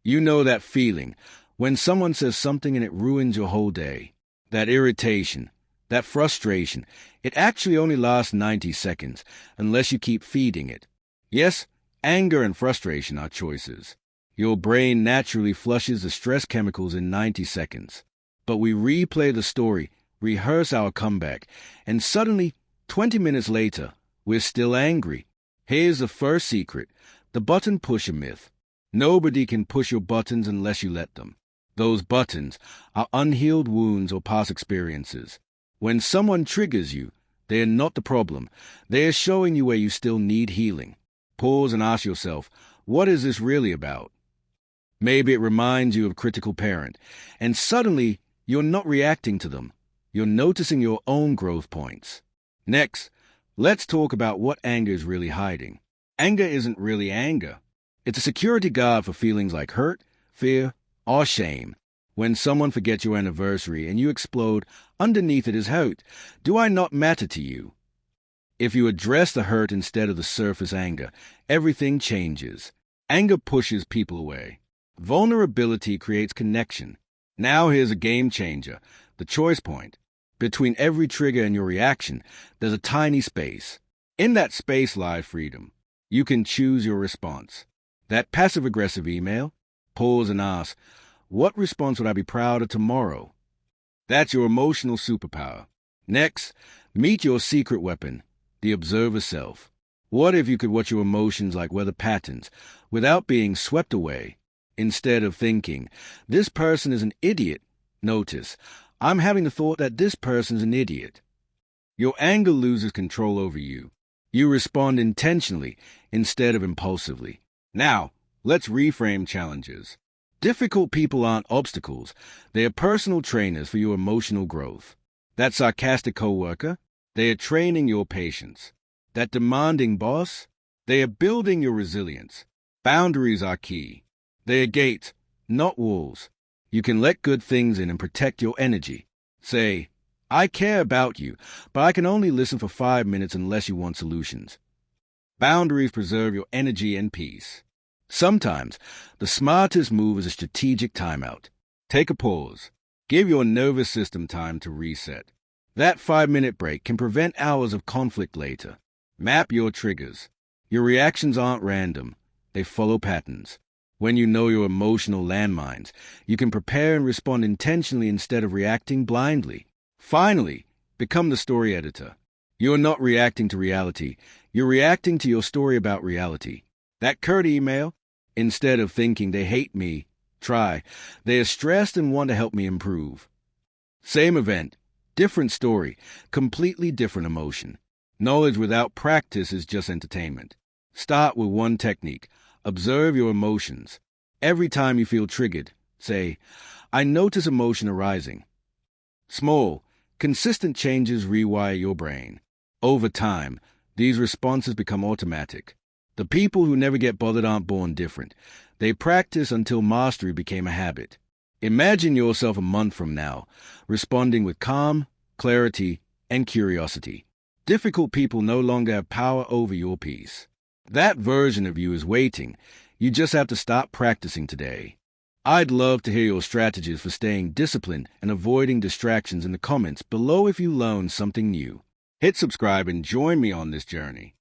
You know that feeling when someone says something and it ruins your whole day. That irritation, that frustration, it actually only lasts 90 seconds unless you keep feeding it. Yes, anger and frustration are choices. Your brain naturally flushes the stress chemicals in 90 seconds. But we replay the story, rehearse our comeback, and suddenly, 20 minutes later, we're still angry. Here's the first secret: the button pusher myth. Nobody can push your buttons unless you let them. Those buttons are unhealed wounds or past experiences. When someone triggers you, they are not the problem. They are showing you where you still need healing. Pause and ask yourself, what is this really about? Maybe it reminds you of a critical parent, and suddenly you're not reacting to them. You're noticing your own growth points. Next, let's talk about what anger is really hiding. Anger isn't really anger. It's a security guard for feelings like hurt, fear, or shame. When someone forgets your anniversary and you explode, underneath it is hurt. Do I not matter to you? If you address the hurt instead of the surface anger, everything changes. Anger pushes people away. Vulnerability creates connection. Now here's a game changer, the choice point. Between every trigger and your reaction, there's a tiny space. In that space lies freedom. You can choose your response. That passive-aggressive email? Pause and ask, what response would I be proud of tomorrow? That's your emotional superpower. Next, meet your secret weapon, the observer self. What if you could watch your emotions like weather patterns without being swept away? Instead of thinking, this person is an idiot, notice, I'm having the thought that this person's an idiot. Your anger loses control over you. You respond intentionally instead of impulsively. Now, let's reframe challenges. Difficult people aren't obstacles. They are personal trainers for your emotional growth. That sarcastic coworker, they are training your patience. That demanding boss, they are building your resilience. Boundaries are key. They are gates, not walls. You can let good things in and protect your energy. Say, I care about you, but I can only listen for 5 minutes unless you want solutions. Boundaries preserve your energy and peace. Sometimes, the smartest move is a strategic timeout. Take a pause. Give your nervous system time to reset. That 5-minute break can prevent hours of conflict later. Map your triggers. Your reactions aren't random. They follow patterns. When you know your emotional landmines, you can prepare and respond intentionally instead of reacting blindly. Finally, become the story editor. You're not reacting to reality. You're reacting to your story about reality. That curt email, instead of thinking they hate me, try, they are stressed and want to help me improve. Same event, different story, completely different emotion. Knowledge without practice is just entertainment. Start with one technique. Observe your emotions. Every time you feel triggered, say, I notice emotion arising. Small, consistent changes rewire your brain. Over time, these responses become automatic. The people who never get bothered aren't born different. They practice until mastery became a habit. Imagine yourself a month from now, responding with calm, clarity, and curiosity. Difficult people no longer have power over your peace. That version of you is waiting. You just have to stop practicing today. I'd love to hear your strategies for staying disciplined and avoiding distractions in the comments below if you learned something new. Hit subscribe and join me on this journey.